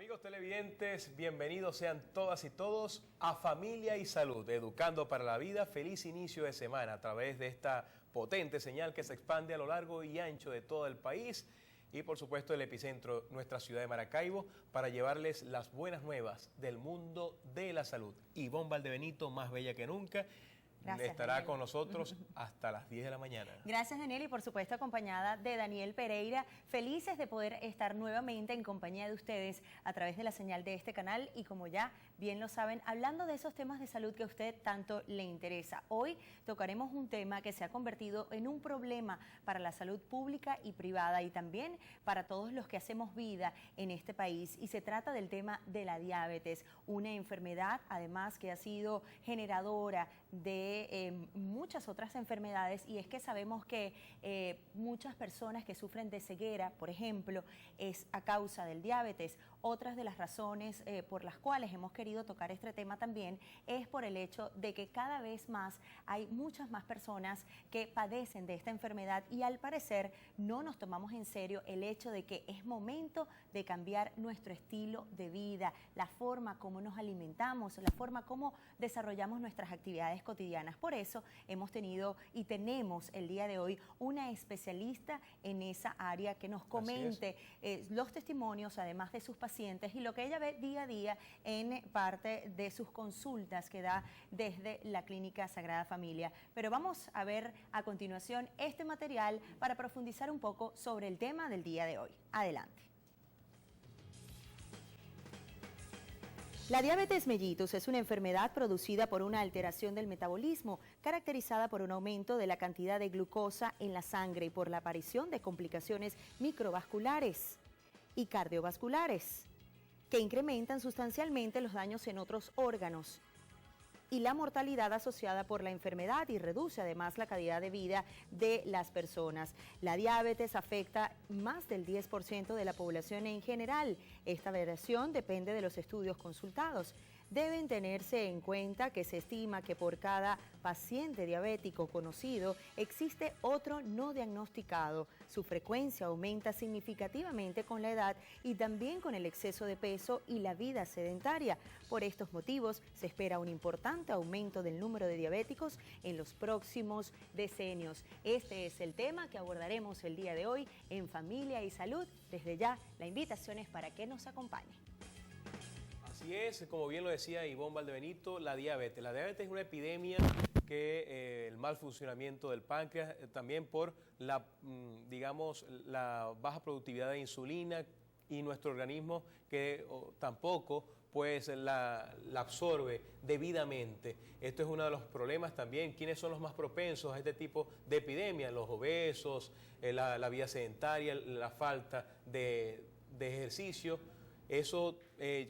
Amigos televidentes, bienvenidos sean todas y todos a Familia y Salud, Educando para la Vida. Feliz inicio de semana a través de esta potente señal que se expande a lo largo y ancho de todo el país y por supuesto el epicentro, nuestra ciudad de Maracaibo, para llevarles las buenas nuevas del mundo de la salud. Ivonne Valdebenito, más bella que nunca. Gracias, estará Daniel. Con nosotros hasta las 10 de la mañana. Gracias, Daniel, y por supuesto acompañada de Daniel Pereira. Felices de poder estar nuevamente en compañía de ustedes a través de la señal de este canal y, como ya bien lo saben, hablando de esos temas de salud que a usted tanto le interesa. Hoy tocaremos un tema que se ha convertido en un problema para la salud pública y privada y también para todos los que hacemos vida en este país, y se trata del tema de la diabetes, una enfermedad además que ha sido generadora de muchas otras enfermedades, y es que sabemos que muchas personas que sufren de ceguera, por ejemplo, es a causa del diabetes. Otras de las razones por las cuales hemos querido tocar este tema también es por el hecho de que cada vez más hay muchas más personas que padecen de esta enfermedad y al parecer no nos tomamos en serio el hecho de que es momento de cambiar nuestro estilo de vida, la forma como nos alimentamos, la forma como desarrollamos nuestras actividades cotidianas. Por eso hemos tenido y tenemos el día de hoy una especialista en esa área que nos comente los testimonios, además de sus pacientes, y lo que ella ve día a día en parte de sus consultas que da desde la Clínica Sagrada Familia. Pero vamos a ver a continuación este material para profundizar un poco sobre el tema del día de hoy. Adelante. La diabetes mellitus es una enfermedad producida por una alteración del metabolismo, caracterizada por un aumento de la cantidad de glucosa en la sangre y por la aparición de complicaciones microvasculares y cardiovasculares, que incrementan sustancialmente los daños en otros órganos y la mortalidad asociada por la enfermedad, y reduce además la calidad de vida de las personas. La diabetes afecta más del 10% de la población en general. Esta variación depende de los estudios consultados. Deben tenerse en cuenta que se estima que por cada paciente diabético conocido existe otro no diagnosticado. Su frecuencia aumenta significativamente con la edad y también con el exceso de peso y la vida sedentaria. Por estos motivos, se espera un importante aumento del número de diabéticos en los próximos decenios. Este es el tema que abordaremos el día de hoy en Familia y Salud. Desde ya, la invitación es para que nos acompañe. Así es, como bien lo decía Ivonne Valdebenito, la diabetes. La diabetes es una epidemia que el mal funcionamiento del páncreas, también por la, digamos, la baja productividad de insulina y nuestro organismo que tampoco pues la absorbe debidamente. Esto es uno de los problemas también. ¿Quiénes son los más propensos a este tipo de epidemias? Los obesos, la vida sedentaria, la falta de ejercicio. Eso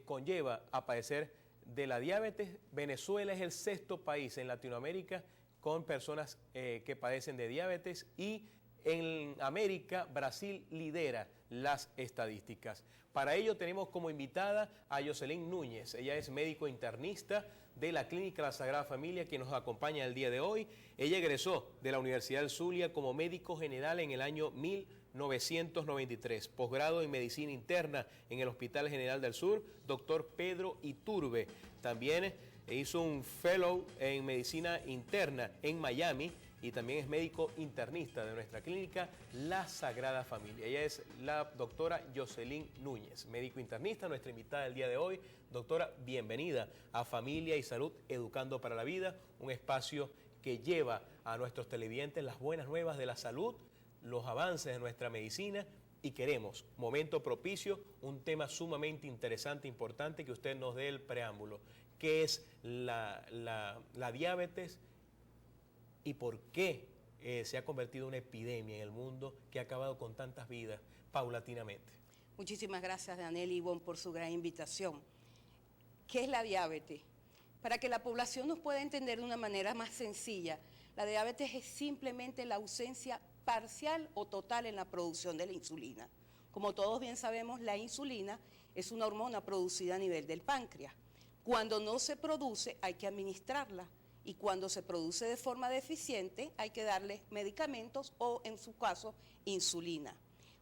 conlleva a padecer de la diabetes. Venezuela es el 6º país en Latinoamérica con personas que padecen de diabetes, y en América Brasil lidera las estadísticas. Para ello tenemos como invitada a Jocelyn Núñez. Ella es médico internista de la Clínica La Sagrada Familia, quien nos acompaña el día de hoy. Ella egresó de la Universidad del Zulia como médico general en el año 1993, posgrado en Medicina Interna en el Hospital General del Sur, doctor Pedro Iturbe. También hizo un fellow en Medicina Interna en Miami y también es médico internista de nuestra clínica La Sagrada Familia. Ella es la doctora Jocelyn Núñez, médico internista, nuestra invitada del día de hoy. Doctora, bienvenida a Familia y Salud, Educando para la Vida, un espacio que lleva a nuestros televidentes las buenas nuevas de la salud, los avances de nuestra medicina, y queremos, momento propicio, un tema sumamente interesante, importante, que usted nos dé el preámbulo. ¿Qué es la diabetes y por qué se ha convertido en una epidemia en el mundo que ha acabado con tantas vidas paulatinamente? Muchísimas gracias, Daniel y Ivonne, por su gran invitación. ¿Qué es la diabetes? Para que la población nos pueda entender de una manera más sencilla, la diabetes es simplemente la ausencia parcial o total en la producción de la insulina. Como todos bien sabemos, la insulina es una hormona producida a nivel del páncreas. Cuando no se produce, hay que administrarla, y cuando se produce de forma deficiente, hay que darle medicamentos o, en su caso, insulina.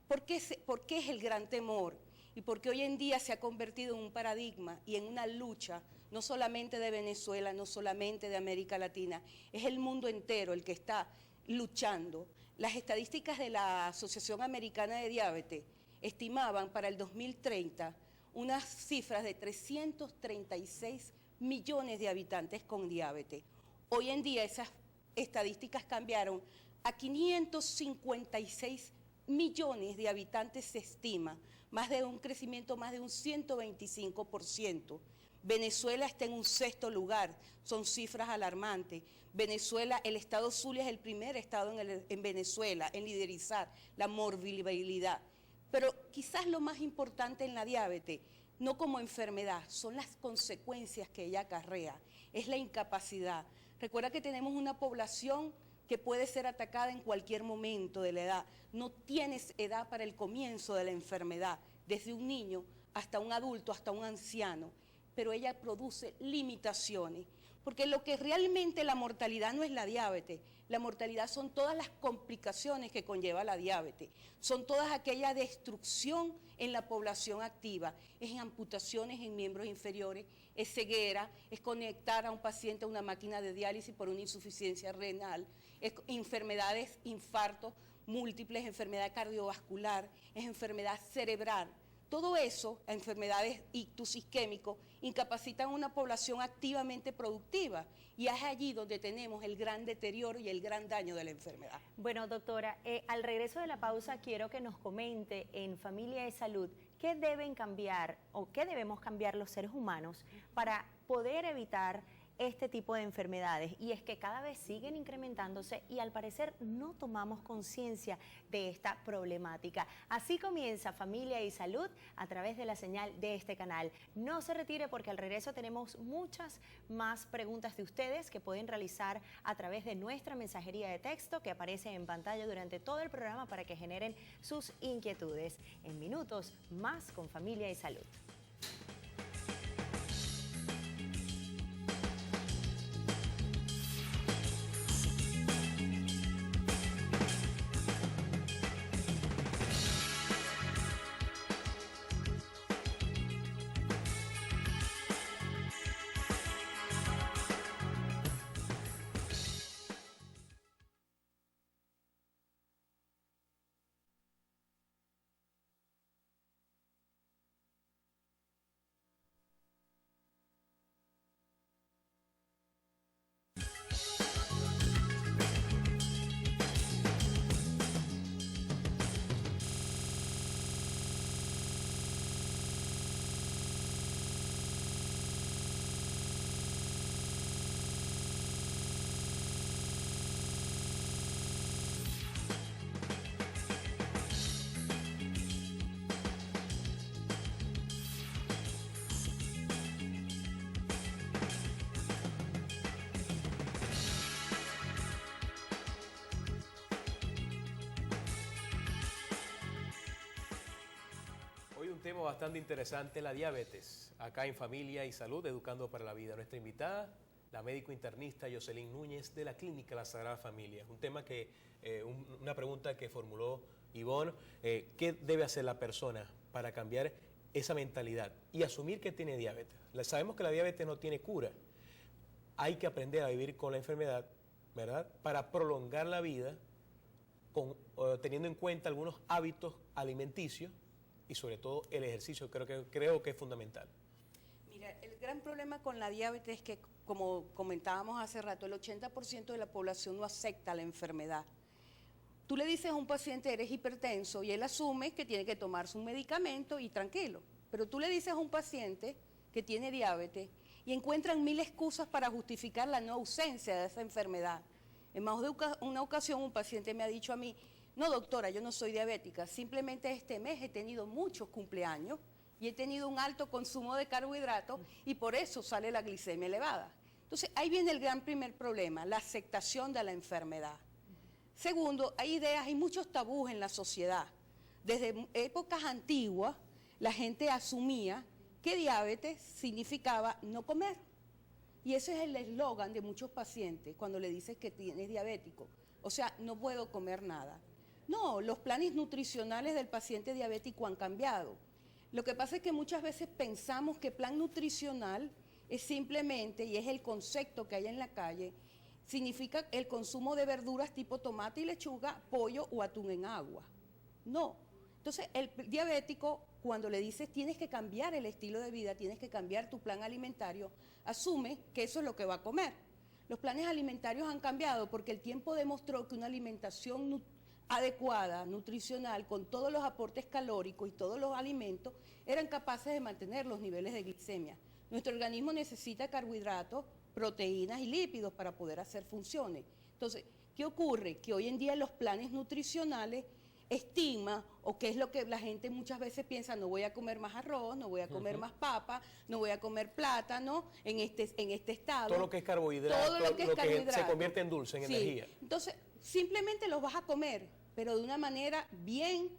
¿Por qué es el gran temor? y porque hoy en día se ha convertido en un paradigma y en una lucha, no solamente de Venezuela, no solamente de América Latina, es el mundo entero el que está luchando. Las estadísticas de la Asociación Americana de Diabetes estimaban para el 2030 unas cifras de 336 millones de habitantes con diabetes. Hoy en día esas estadísticas cambiaron a 556 millones de habitantes se estima, más de un crecimiento más de un 125%. Venezuela está en un 6º lugar, son cifras alarmantes. Venezuela, el estado Zulia es el primer estado en Venezuela en liderizar la morbilidad. Pero quizás lo más importante en la diabetes, no como enfermedad, son las consecuencias que ella acarrea, es la incapacidad. Recuerda que tenemos una población que puede ser atacada en cualquier momento de la edad. No tienes edad para el comienzo de la enfermedad, desde un niño hasta un adulto, hasta un anciano, pero ella produce limitaciones, porque lo que realmente la mortalidad no es la diabetes, la mortalidad son todas las complicaciones que conlleva la diabetes, son todas aquella destrucción en la población activa, es amputaciones en miembros inferiores, es ceguera, es conectar a un paciente a una máquina de diálisis por una insuficiencia renal, es enfermedades, infartos múltiples, enfermedad cardiovascular, es enfermedad cerebral. Todo eso, enfermedades ictus isquémicos, incapacitan a una población activamente productiva y es allí donde tenemos el gran deterioro y el gran daño de la enfermedad. Bueno, doctora, al regreso de la pausa quiero que nos comente en Familia y Salud qué deben cambiar o qué debemos cambiar los seres humanos para poder evitar este tipo de enfermedades, y es que cada vez siguen incrementándose y al parecer no tomamos conciencia de esta problemática. Así comienza Familia y Salud a través de la señal de este canal. No se retire porque al regreso tenemos muchas más preguntas de ustedes que pueden realizar a través de nuestra mensajería de texto que aparece en pantalla durante todo el programa para que generen sus inquietudes. En minutos más con Familia y Salud. Un tema bastante interesante, la diabetes, acá en Familia y Salud, Educando para la Vida. Nuestra invitada, la médico internista Yoselyn Núñez de la Clínica La Sagrada Familia. Un tema que, una pregunta que formuló Ivonne, ¿qué debe hacer la persona para cambiar esa mentalidad y asumir que tiene diabetes? Sabemos que la diabetes no tiene cura, hay que aprender a vivir con la enfermedad, ¿verdad? Para prolongar la vida, teniendo en cuenta algunos hábitos alimenticios, y sobre todo el ejercicio, creo que es fundamental. Mira, el gran problema con la diabetes es que, como comentábamos hace rato, el 80% de la población no acepta la enfermedad. Tú le dices a un paciente, eres hipertenso, y él asume que tiene que tomarse un medicamento y tranquilo. Pero tú le dices a un paciente que tiene diabetes y encuentran 1000 excusas para justificar la no ausencia de esa enfermedad. En más de una ocasión un paciente me ha dicho a mí, no doctora, yo no soy diabética, simplemente este mes he tenido muchos cumpleaños y he tenido un alto consumo de carbohidratos y por eso sale la glicemia elevada. Entonces ahí viene el gran primer problema, la aceptación de la enfermedad. Segundo, hay muchos tabús en la sociedad. Desde épocas antiguas la gente asumía que diabetes significaba no comer. Y ese es el eslogan de muchos pacientes cuando le dices que tienes diabético. O sea, no puedo comer nada. No, los planes nutricionales del paciente diabético han cambiado. Lo que pasa es que muchas veces pensamos que plan nutricional es simplemente, y es el concepto que hay en la calle, significa el consumo de verduras tipo tomate y lechuga, pollo o atún en agua. No. Entonces, el diabético, cuando le dices tienes que cambiar el estilo de vida, tienes que cambiar tu plan alimentario, asume que eso es lo que va a comer. Los planes alimentarios han cambiado porque el tiempo demostró que una alimentación adecuada, nutricional, con todos los aportes calóricos y todos los alimentos, eran capaces de mantener los niveles de glicemia. Nuestro organismo necesita carbohidratos, proteínas y lípidos para poder hacer funciones. Entonces, ¿qué ocurre? Que hoy en día los planes nutricionales estima, o qué es lo que la gente muchas veces piensa, no voy a comer más arroz, no voy a comer más papa, no voy a comer plátano en este estado. Todo lo que es carbohidrato, todo lo que se convierte en dulce, en energía. Entonces, simplemente los vas a comer, pero de una manera bien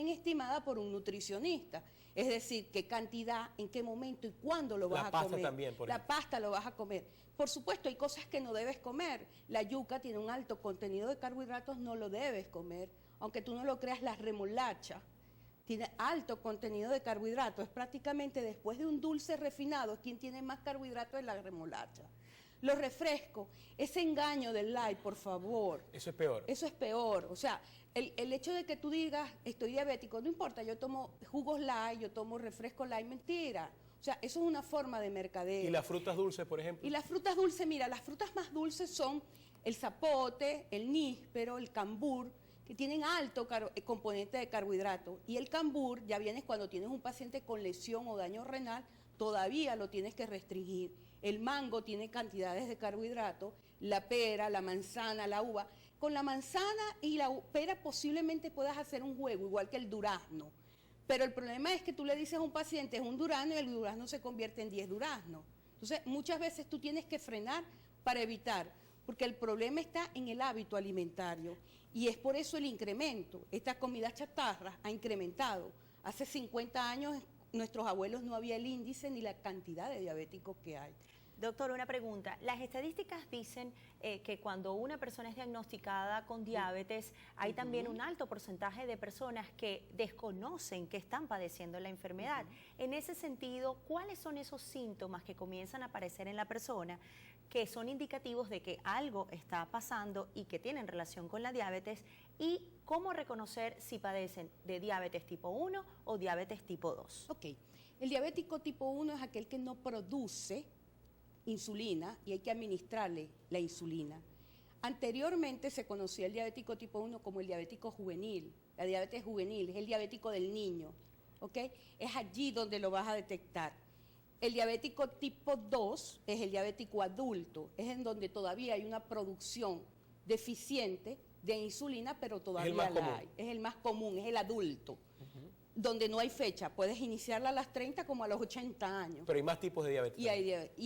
estimada por un nutricionista. Es decir, qué cantidad, en qué momento y cuándo lo vas a comer. La pasta también, por ejemplo. La pasta lo vas a comer. Por supuesto, hay cosas que no debes comer. La yuca tiene un alto contenido de carbohidratos, no lo debes comer. Aunque tú no lo creas, la remolacha tiene alto contenido de carbohidratos. Es prácticamente después de un dulce refinado, quien tiene más carbohidratos es la remolacha. Los refrescos, ese engaño del light, por favor. Eso es peor. Eso es peor. O sea, el hecho de que tú digas, estoy diabético, no importa, yo tomo jugos light, yo tomo refresco light, mentira. O sea, eso es una forma de mercadeo. ¿Y las frutas dulces, por ejemplo? Y las frutas dulces, mira, las frutas más dulces son el zapote, el níspero, el cambur, que tienen alto componente de carbohidratos. Y el cambur ya vienes cuando tienes un paciente con lesión o daño renal, todavía lo tienes que restringir. El mango tiene cantidades de carbohidratos, la pera, la manzana, la uva. Con la manzana y la pera posiblemente puedas hacer un juego, igual que el durazno. Pero el problema es que tú le dices a un paciente es un durazno y el durazno se convierte en 10 duraznos. Entonces, muchas veces tú tienes que frenar para evitar, porque el problema está en el hábito alimentario. Y es por eso el incremento. Esta comida chatarra ha incrementado. Hace 50 años nuestros abuelos no había el índice ni la cantidad de diabéticos que hay. Doctor, una pregunta. Las estadísticas dicen que cuando una persona es diagnosticada con diabetes, hay también un alto porcentaje de personas que desconocen que están padeciendo la enfermedad. En ese sentido, ¿cuáles son esos síntomas que comienzan a aparecer en la persona que son indicativos de que algo está pasando y que tienen relación con la diabetes? ¿Y cómo reconocer si padecen de diabetes tipo 1 o diabetes tipo 2? Ok. El diabético tipo 1 es aquel que no produce insulina y hay que administrarle la insulina. Anteriormente se conocía el diabético tipo 1 como el diabético juvenil. La diabetes juvenil es el diabético del niño, ¿ok? Es allí donde lo vas a detectar. El diabético tipo 2 es el diabético adulto, es en donde todavía hay una producción deficiente de insulina, pero todavía la hay. Es el más común, es el adulto. Donde no hay fecha, puedes iniciarla a las 30 como a los 80 años. Pero hay más tipos de diabetes. Y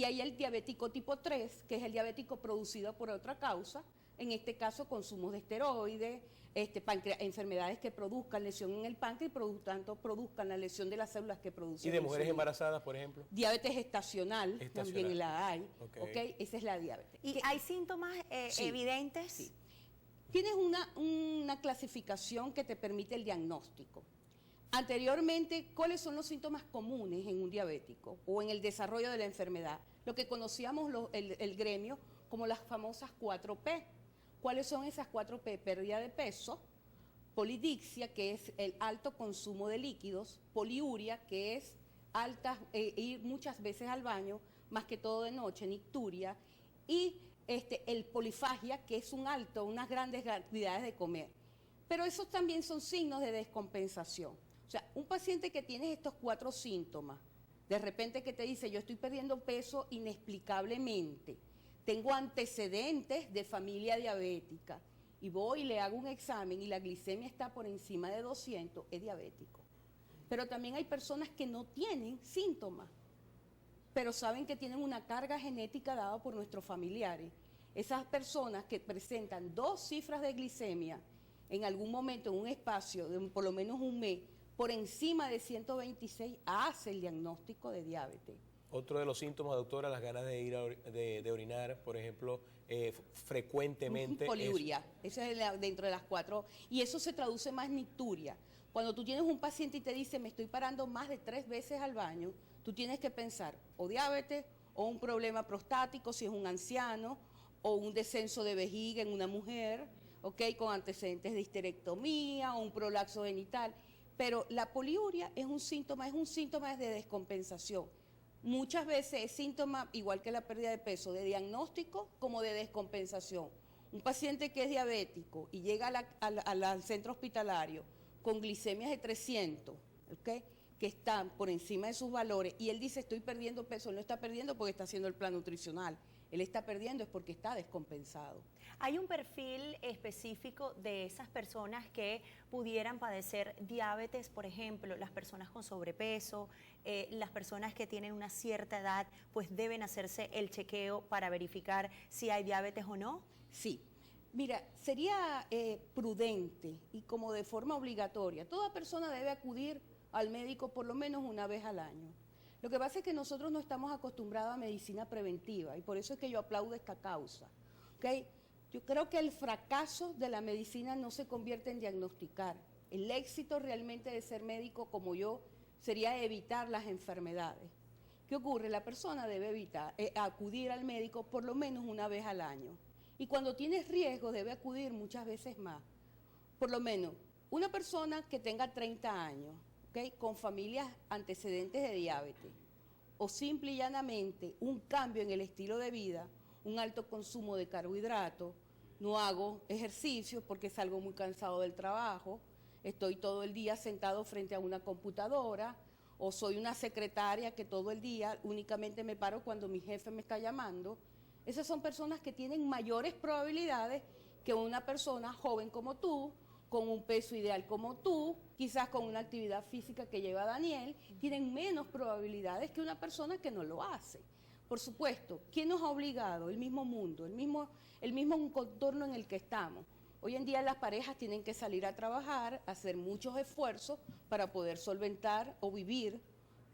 hay el diabético tipo 3, que es el diabético producido por otra causa, en este caso consumo de esteroides, enfermedades que produzcan lesión en el páncreas y por lo tanto produzcan la lesión de las células que producen. ¿Y de mujeres embarazadas, por ejemplo? Diabetes estacional. También la hay. Okay. Esa es la diabetes. ¿Y hay síntomas evidentes? Sí. Tienes una clasificación que te permite el diagnóstico. Anteriormente, ¿cuáles son los síntomas comunes en un diabético o en el desarrollo de la enfermedad? Lo que conocíamos el gremio como las famosas 4P. ¿Cuáles son esas 4P? Pérdida de peso, polidixia, que es el alto consumo de líquidos, poliuria, que es ir muchas veces al baño, más que todo de noche, nicturia, y el polifagia, que es unas grandes cantidades de comer. Pero esos también son signos de descompensación. O sea, un paciente que tiene estos 4 síntomas, de repente que te dice, yo estoy perdiendo peso inexplicablemente, tengo antecedentes de familia diabética, y voy y le hago un examen y la glicemia está por encima de 200, es diabético. Pero también hay personas que no tienen síntomas, pero saben que tienen una carga genética dada por nuestros familiares. Esas personas que presentan 2 cifras de glicemia en algún momento, en un espacio de por lo menos un mes, por encima de 126, hace el diagnóstico de diabetes. Otro de los síntomas, doctora, las ganas de ir de orinar, por ejemplo, frecuentemente. Poliuria, eso es dentro de las 4, y eso se traduce más en nicturia. Cuando tú tienes un paciente y te dice, me estoy parando más de 3 veces al baño, tú tienes que pensar o diabetes o un problema prostático si es un anciano, o un descenso de vejiga en una mujer, ¿ok? Con antecedentes de histerectomía o un prolapso genital. Pero la poliuria es un síntoma de descompensación. Muchas veces es síntoma, igual que la pérdida de peso, de diagnóstico como de descompensación. Un paciente que es diabético y llega al centro hospitalario con glicemias de 300, ¿ok?, que están por encima de sus valores, y él dice, estoy perdiendo peso. Él no está perdiendo porque está haciendo el plan nutricional. Él está perdiendo es porque está descompensado. ¿Hay un perfil específico de esas personas que pudieran padecer diabetes? Por ejemplo, las personas con sobrepeso, las personas que tienen una cierta edad, pues deben hacerse el chequeo para verificar si hay diabetes o no. Sí. Mira, sería prudente y como de forma obligatoria. Toda persona debe acudir al médico por lo menos una vez al año. Lo que pasa es que nosotros no estamos acostumbrados a medicina preventiva y por eso es que yo aplaudo esta causa. ¿Okay? Yo creo que el fracaso de la medicina no se convierte en diagnosticar. El éxito realmente de ser médico como yo sería evitar las enfermedades. ¿Qué ocurre? La persona debe acudir al médico por lo menos una vez al año. Y cuando tienes riesgo debe acudir muchas veces más. Por lo menos una persona que tenga 30 años, ¿okay?, con familias antecedentes de diabetes, o simple y llanamente un cambio en el estilo de vida, un alto consumo de carbohidratos, no hago ejercicio porque salgo muy cansado del trabajo, estoy todo el día sentado frente a una computadora, o soy una secretaria que todo el día únicamente me paro cuando mi jefe me está llamando. Esas son personas que tienen mayores probabilidades que una persona joven como tú, con un peso ideal como tú, quizás con una actividad física que lleva Daniel, tienen menos probabilidades que una persona que no lo hace. Por supuesto, ¿quién nos ha obligado? El mismo mundo, el mismo contorno en el que estamos. Hoy en día las parejas tienen que salir a trabajar, hacer muchos esfuerzos para poder solventar o vivir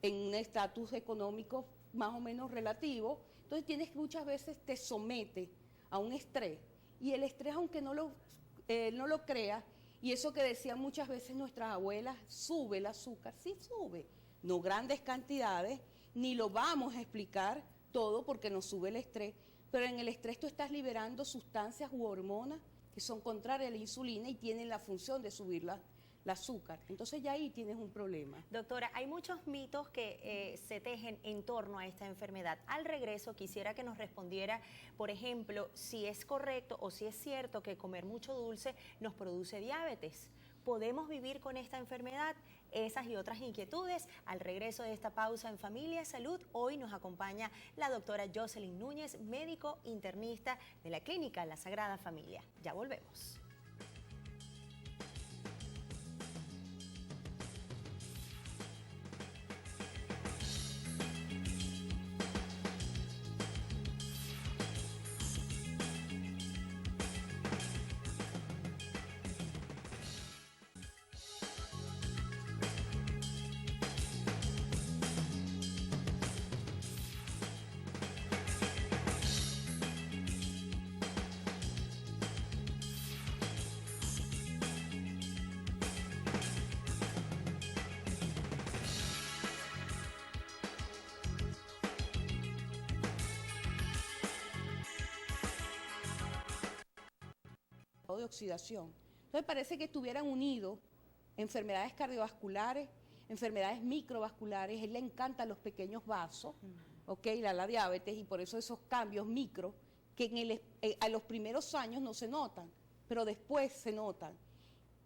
en un estatus económico más o menos relativo. Entonces muchas veces te somete a un estrés, y el estrés, aunque no lo creas, y eso que decían muchas veces nuestras abuelas, sube el azúcar, sí sube, no grandes cantidades, ni lo vamos a explicar todo porque nos sube el estrés, pero en el estrés tú estás liberando sustancias u hormonas que son contrarias a la insulina y tienen la función de subir la azúcar. Entonces ya ahí tienes un problema. Doctora, hay muchos mitos que se tejen en torno a esta enfermedad. Al regreso quisiera que nos respondiera, por ejemplo, si es correcto o si es cierto que comer mucho dulce nos produce diabetes. ¿Podemos vivir con esta enfermedad? Esas y otras inquietudes al regreso de esta pausa en Familia Salud. Hoy nos acompaña la doctora Jocelyn Núñez, médico internista de la Clínica La Sagrada Familia. Ya volvemos. De oxidación. Entonces parece que estuvieran unidos enfermedades cardiovasculares, enfermedades microvasculares. Él le encantan los pequeños vasos, ¿ok?, la diabetes, y por eso esos cambios micro que a los primeros años no se notan, pero después se notan.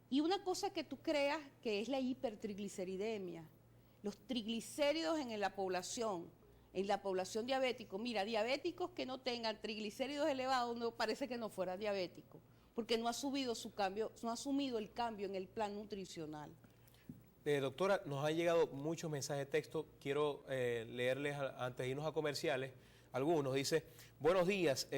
Y una cosa que tú creas que es la hipertrigliceridemia, los triglicéridos en la población diabética. Mira, diabéticos que no tengan triglicéridos elevados no parece que no fuera diabético, porque no ha asumido el cambio en el plan nutricional. Doctora, nos han llegado muchos mensajes de texto. Quiero leerles antes de irnos a comerciales. Algunos dice: buenos días,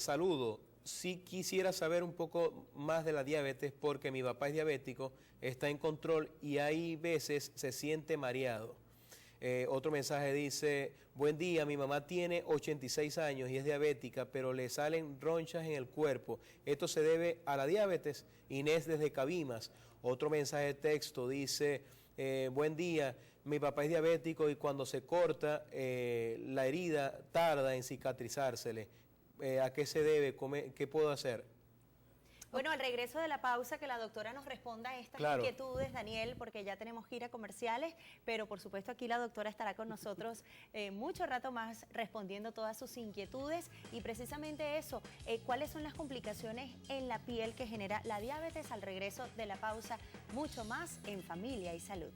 saludo. Sí quisiera saber un poco más de la diabetes porque mi papá es diabético, está en control y hay veces se siente mareado. Otro mensaje dice: buen día, mi mamá tiene 86 años y es diabética, pero le salen ronchas en el cuerpo. ¿Esto se debe a la diabetes? Inés desde Cabimas. Otro mensaje de texto dice, buen día, mi papá es diabético y cuando se corta la herida tarda en cicatrizársele. ¿A qué se debe? ¿Qué puedo hacer? Bueno, al regreso de la pausa, que la doctora nos responda a estas inquietudes, Daniel, porque ya tenemos gira comerciales, pero por supuesto aquí la doctora estará con nosotros mucho rato más respondiendo todas sus inquietudes y precisamente eso, cuáles son las complicaciones en la piel que genera la diabetes. Al regreso de la pausa, mucho más en Familia y Salud.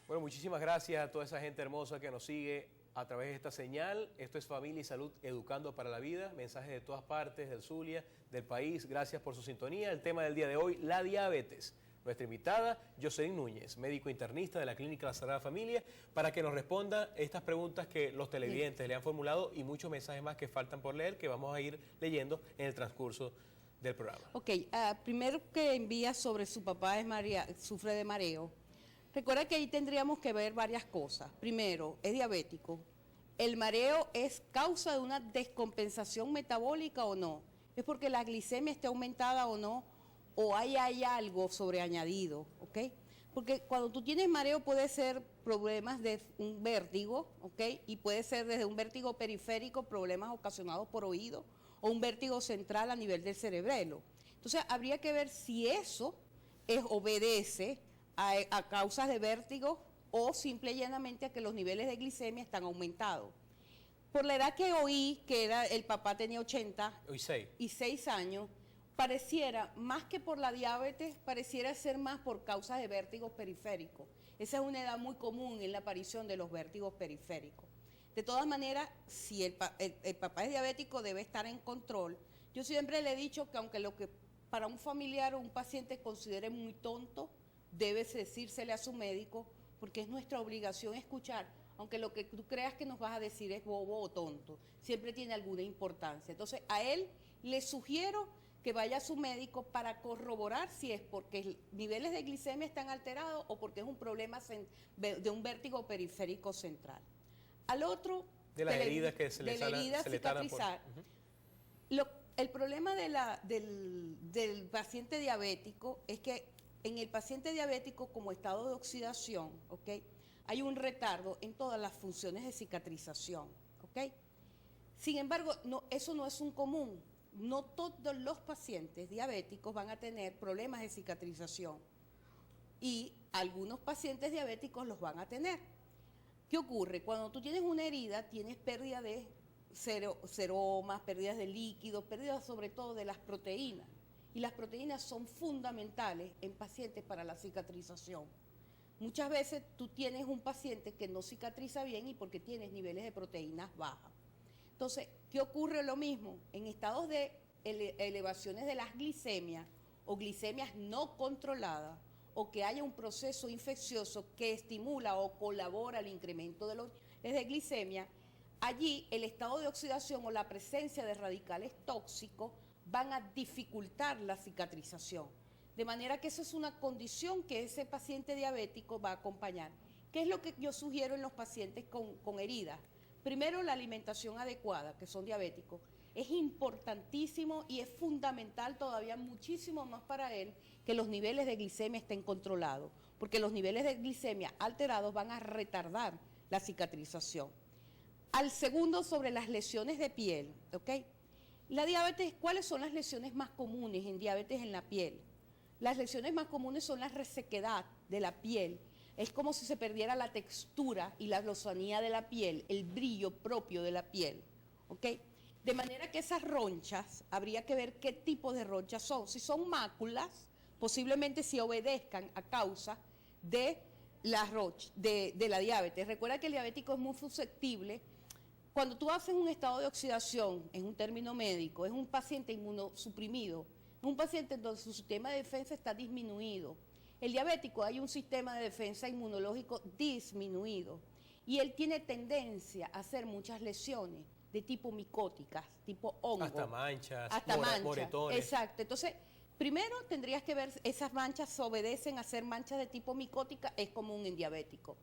Bueno, muchísimas gracias a toda esa gente hermosa que nos sigue a través de esta señal. Esto es Familia y Salud Educando para la Vida. Mensajes de todas partes del Zulia, del país. Gracias por su sintonía. El tema del día de hoy, la diabetes. Nuestra invitada, Jocelyn Núñez, médico internista de la Clínica La Sagrada Familia, para que nos responda estas preguntas que los televidentes le han formulado y muchos mensajes más que faltan por leer, que vamos a ir leyendo en el transcurso del programa. Ok, primero que envía sobre su papá sufre de mareo. Recuerda que ahí tendríamos que ver varias cosas. Primero, es diabético. ¿El mareo es causa de una descompensación metabólica o no? ¿Es porque la glicemia está aumentada o no? ¿O hay algo sobreañadido? ¿Ok? Porque cuando tú tienes mareo puede ser problemas de un vértigo, ¿ok? Y puede ser desde un vértigo periférico, problemas ocasionados por oído, o un vértigo central a nivel del cerebelo. Entonces, habría que ver si eso obedece a causas de vértigo o simple y llanamente a que los niveles de glicemia están aumentados. Por la edad que oí, que el papá tenía 80 y 6 años, pareciera, más que por la diabetes, pareciera ser más por causas de vértigos periféricos. Esa es una edad muy común en la aparición de los vértigos periféricos. De todas maneras, si el papá es diabético, debe estar en control. Yo siempre le he dicho que aunque lo que para un familiar o un paciente considere muy tonto, debe decírsele a su médico, porque es nuestra obligación escuchar, aunque lo que tú creas que nos vas a decir es bobo o tonto, siempre tiene alguna importancia. Entonces, a él le sugiero que vaya a su médico para corroborar si es porque niveles de glicemia están alterados o porque es un problema de un vértigo periférico central. Al otro, de las heridas que se le cicatrizar. El problema del paciente diabético es que en el paciente diabético, como estado de oxidación, ¿ok?, hay un retardo en todas las funciones de cicatrización, ¿ok? Sin embargo, eso no es un común. No todos los pacientes diabéticos van a tener problemas de cicatrización y algunos pacientes diabéticos los van a tener. ¿Qué ocurre? Cuando tú tienes una herida, tienes pérdida de seromas, pérdidas de líquidos, pérdidas sobre todo de las proteínas. Y las proteínas son fundamentales en pacientes para la cicatrización. Muchas veces tú tienes un paciente que no cicatriza bien y porque tienes niveles de proteínas bajas. Entonces, ¿qué ocurre lo mismo? En estados de elevaciones de las glicemias o glicemias no controladas o que haya un proceso infeccioso que estimula o colabora al incremento de los niveles de glicemia, allí el estado de oxidación o la presencia de radicales tóxicos van a dificultar la cicatrización. De manera que esa es una condición que ese paciente diabético va a acompañar. ¿Qué es lo que yo sugiero en los pacientes con heridas? Primero, la alimentación adecuada, que son diabéticos. Es importantísimo y es fundamental todavía muchísimo más para él que los niveles de glicemia estén controlados. porque los niveles de glicemia alterados van a retardar la cicatrización. Al segundo, sobre las lesiones de piel, ¿ok? La diabetes, ¿cuáles son las lesiones más comunes en diabetes en la piel? Las lesiones más comunes son la resequedad de la piel. Es como si se perdiera la textura y la lozanía de la piel, el brillo propio de la piel, ¿ok? De manera que esas ronchas, habría que ver qué tipo de ronchas son. Si son máculas, posiblemente si obedezcan a causa de de la diabetes. Recuerda que el diabético es muy susceptible. Cuando tú haces un estado de oxidación, en un término médico, es un paciente inmunosuprimido, es un paciente donde su sistema de defensa está disminuido. El diabético, hay un sistema de defensa inmunológico disminuido y él tiene tendencia a hacer muchas lesiones de tipo micóticas, tipo hongo. Hasta manchas, moretones. Exacto. Entonces, primero tendrías que ver, esas manchas obedecen a ser manchas de tipo micótica, es común en diabético.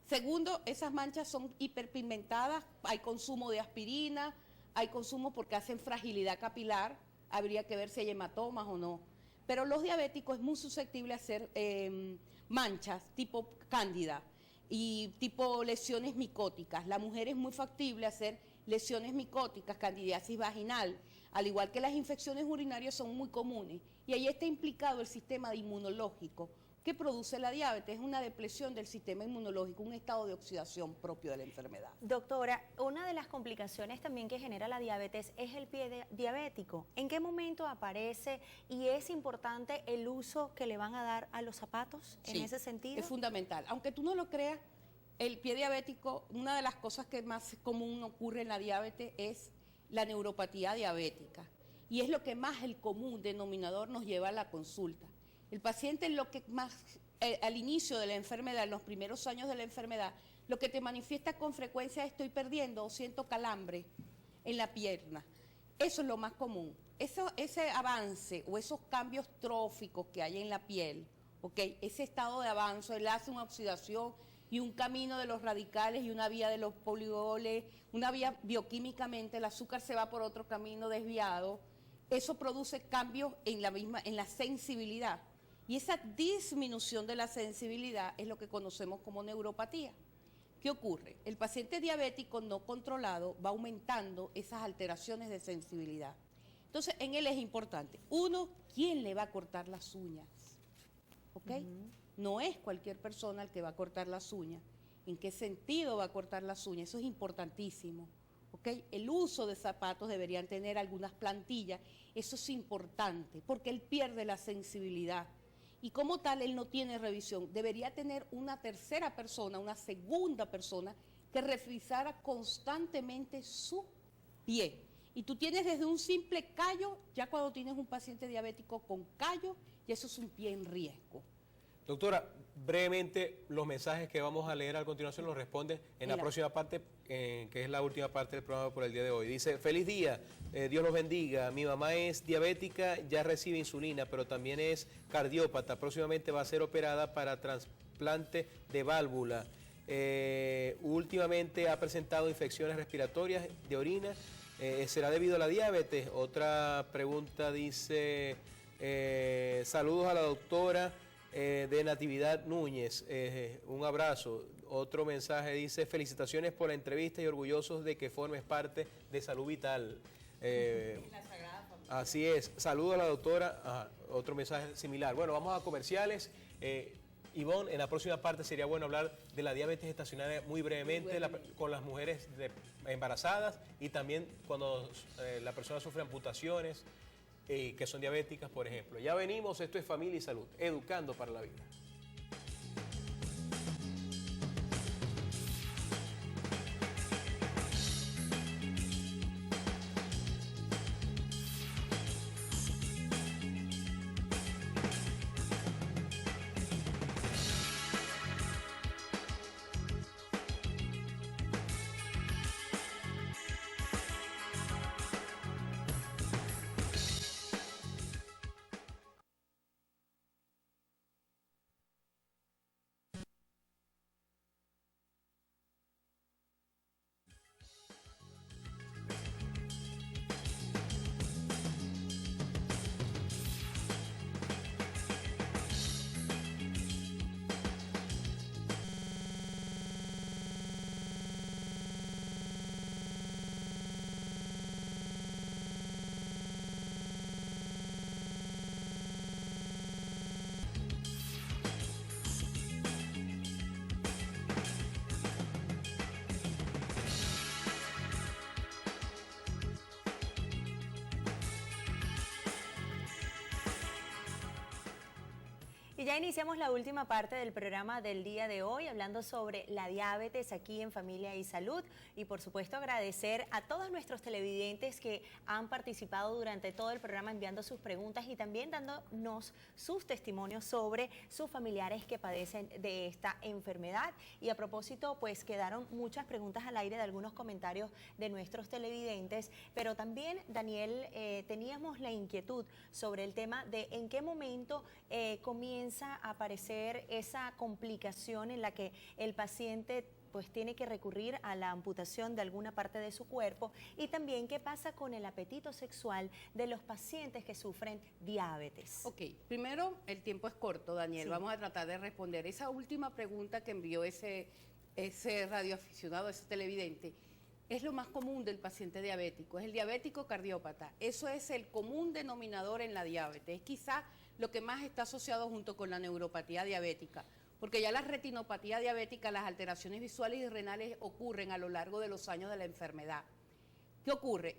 Segundo, esas manchas son hiperpigmentadas, hay consumo de aspirina, hay consumo porque hacen fragilidad capilar, habría que ver si hay hematomas o no. Pero los diabéticos es muy susceptible a hacer manchas tipo cándida y tipo lesiones micóticas. La mujer es muy factible a hacer lesiones micóticas, candidiasis vaginal, al igual que las infecciones urinarias son muy comunes. Y ahí está implicado el sistema inmunológico que produce la diabetes, es una depresión del sistema inmunológico, un estado de oxidación propio de la enfermedad. Doctora, una de las complicaciones también que genera la diabetes es el pie diabético. ¿En qué momento aparece y es importante el uso que le van a dar a los zapatos en ese sentido? Es fundamental. Aunque tú no lo creas, el pie diabético, una de las cosas que más común ocurre en la diabetes es la neuropatía diabética. Y es lo que más el común denominador nos lleva a la consulta. El paciente lo que más, al inicio de la enfermedad, en los primeros años de la enfermedad, lo que te manifiesta con frecuencia es estoy perdiendo o siento calambre en la pierna. Eso es lo más común. Ese avance o esos cambios tróficos que hay en la piel, ¿okay? Ese estado de avance, él hace una oxidación y un camino de los radicales y una vía de los poligoles, una vía bioquímicamente, el azúcar se va por otro camino desviado. Eso produce cambios en la sensibilidad. Y esa disminución de la sensibilidad es lo que conocemos como neuropatía. ¿Qué ocurre? El paciente diabético no controlado va aumentando esas alteraciones de sensibilidad. Entonces, en él es importante, uno, ¿quién le va a cortar las uñas? ¿Ok? No es cualquier persona el que va a cortar las uñas. ¿En qué sentido va a cortar las uñas? Eso es importantísimo. ¿Okay? El uso de zapatos deberían tener algunas plantillas, eso es importante, porque él pierde la sensibilidad y como tal él no tiene revisión. Debería tener una tercera persona, una segunda persona que revisara constantemente su pie. Y tú tienes desde un simple callo, ya cuando tienes un paciente diabético con callo, y eso es un pie en riesgo. Doctora, brevemente los mensajes que vamos a leer a continuación los responde en la próxima parte, que es la última parte del programa por el día de hoy. Dice, feliz día, Dios los bendiga, mi mamá es diabética, ya recibe insulina, pero también es cardiópata, próximamente va a ser operada para trasplante de válvula. Últimamente ha presentado infecciones respiratorias de orina, ¿será debido a la diabetes? Otra pregunta dice, saludos a la doctora de Natividad Núñez, un abrazo. Otro mensaje dice, felicitaciones por la entrevista y orgullosos de que formes parte de Salud Vital. Así es, saludo a la doctora. Ajá, otro mensaje similar. Bueno, vamos a comerciales. Ivonne, en la próxima parte sería bueno hablar de la diabetes estacionaria muy brevemente, con las mujeres embarazadas y también cuando la persona sufre amputaciones, que son diabéticas, por ejemplo. Ya venimos, esto es Familia y Salud, educando para la vida. Y ya iniciamos la última parte del programa del día de hoy, hablando sobre la diabetes aquí en Familia y Salud. Y por supuesto agradecer a todos nuestros televidentes que han participado durante todo el programa enviando sus preguntas y también dándonos sus testimonios sobre sus familiares que padecen de esta enfermedad. Y a propósito, pues quedaron muchas preguntas al aire de algunos comentarios de nuestros televidentes, pero también, Daniel, teníamos la inquietud sobre el tema de en qué momento comienza a aparecer esa complicación en la que el paciente pues tiene que recurrir a la amputación de alguna parte de su cuerpo, y también qué pasa con el apetito sexual de los pacientes que sufren diabetes. Ok, primero el tiempo es corto, Daniel, Sí. Vamos a tratar de responder esa última pregunta que envió ese radioaficionado, ese televidente. Es lo más común del paciente diabético, es el diabético cardiópata. Eso es el común denominador en la diabetes, es quizá lo que más está asociado junto con la neuropatía diabética, porque ya la retinopatía diabética, las alteraciones visuales y renales ocurren a lo largo de los años de la enfermedad. ¿Qué ocurre?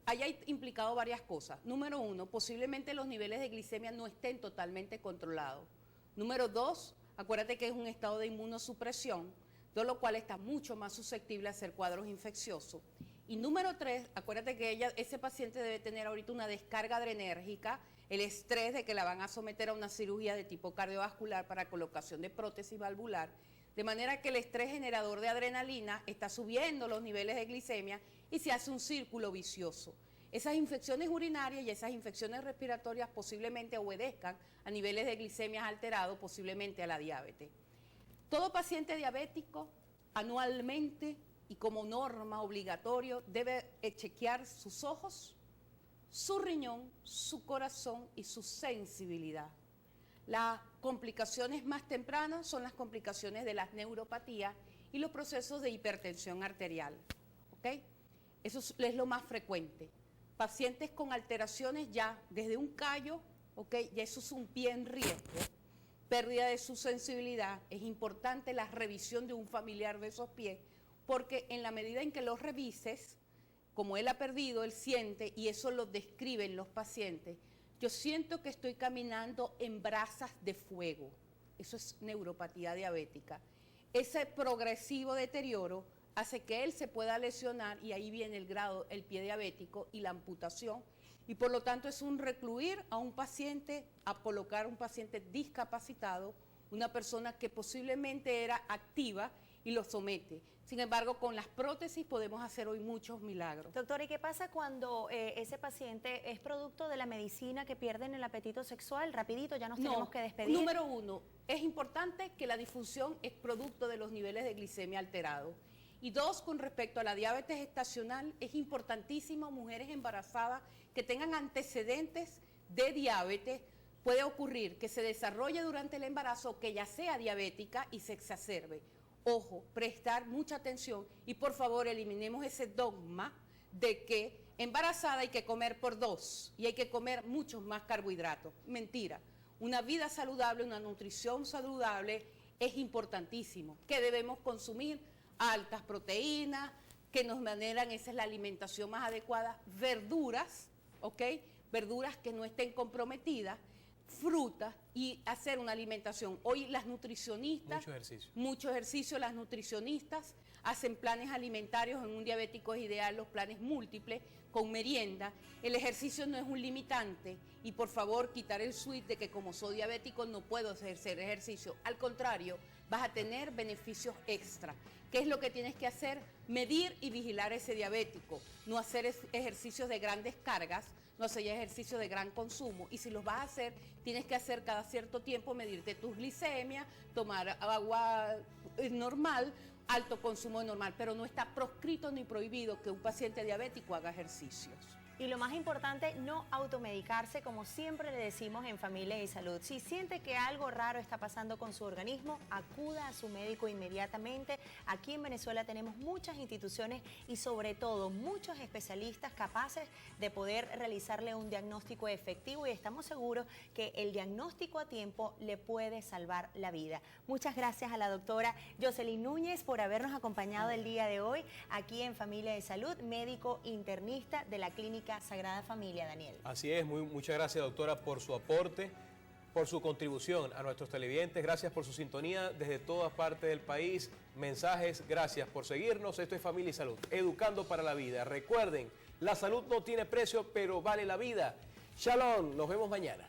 Haya implicado varias cosas. Número uno, posiblemente los niveles de glicemia no estén totalmente controlados. Número dos, acuérdate que es un estado de inmunosupresión, de lo cual está mucho más susceptible a hacer cuadros infecciosos. Y número tres, acuérdate que ese paciente debe tener ahorita una descarga adrenérgica, el estrés de que la van a someter a una cirugía de tipo cardiovascular para colocación de prótesis valvular, de manera que el estrés generador de adrenalina está subiendo los niveles de glicemia y se hace un círculo vicioso. Esas infecciones urinarias y esas infecciones respiratorias posiblemente obedezcan a niveles de glicemia alterados, posiblemente a la diabetes. Todo paciente diabético anualmente y como norma obligatorio debe chequear sus ojos, su riñón, su corazón y su sensibilidad. Las complicaciones más tempranas son las complicaciones de las neuropatías y los procesos de hipertensión arterial. ¿Ok? Eso es lo más frecuente. Pacientes con alteraciones ya desde un callo, ¿ok? Ya eso es un pie en riesgo, pérdida de su sensibilidad. Es importante la revisión de un familiar de esos pies, porque en la medida en que los revises, como él ha perdido, él siente, y eso lo describen los pacientes, yo siento que estoy caminando en brasas de fuego. Eso es neuropatía diabética. Ese progresivo deterioro hace que él se pueda lesionar, y ahí viene el pie diabético y la amputación, y por lo tanto es un recluir a un paciente, a colocar a un paciente discapacitado, una persona que posiblemente era activa, y lo somete. Sin embargo, con las prótesis podemos hacer hoy muchos milagros. Doctora, ¿y qué pasa cuando ese paciente es producto de la medicina que pierden el apetito sexual? Rapidito, ya nos tenemos que despedir. Número uno, es importante que la disfunción es producto de los niveles de glicemia alterados. Y dos, con respecto a la diabetes gestacional, es importantísimo mujeres embarazadas que tengan antecedentes de diabetes. Puede ocurrir que se desarrolle durante el embarazo, que ya sea diabética y se exacerbe. Ojo, prestar mucha atención y por favor eliminemos ese dogma de que embarazada hay que comer por dos y hay que comer muchos más carbohidratos. Mentira. Una vida saludable, una nutrición saludable es importantísimo. ¿Qué debemos consumir? Altas proteínas, que nos maneran, esa es la alimentación más adecuada, verduras, ¿ok? Verduras que no estén comprometidas, frutas, y hacer una alimentación. Hoy las nutricionistas, mucho ejercicio, las nutricionistas hacen planes alimentarios. En un diabético es ideal los planes múltiples con merienda. El ejercicio no es un limitante, y por favor quitar el switch de que como soy diabético no puedo hacer ejercicio. Al contrario, vas a tener beneficios extra. ¿Qué es lo que tienes que hacer? Medir y vigilar ese diabético, no hacer ejercicios de grandes cargas, no hacer ejercicios de gran consumo, y si los vas a hacer, tienes que hacer cada cierto tiempo, medirte tus glicemias, tomar agua normal, alto consumo normal, pero no está proscrito ni prohibido que un paciente diabético haga ejercicios. Y lo más importante, no automedicarse, como siempre le decimos en Familia y Salud. Si siente que algo raro está pasando con su organismo, acuda a su médico inmediatamente. Aquí en Venezuela tenemos muchas instituciones y sobre todo muchos especialistas capaces de poder realizarle un diagnóstico efectivo, y estamos seguros que el diagnóstico a tiempo le puede salvar la vida. Muchas gracias a la doctora Jocelyn Núñez por habernos acompañado el día de hoy aquí en Familia y Salud, médico internista de la Clínica Sagrada Familia, Daniel. Así es, muchas gracias, doctora, por su aporte. por su contribución. A nuestros televidentes, gracias por su sintonía desde todas partes del país. Mensajes, gracias por seguirnos. Esto es Familia y Salud, educando para la vida. Recuerden, la salud no tiene precio, pero vale la vida. Shalom, nos vemos mañana.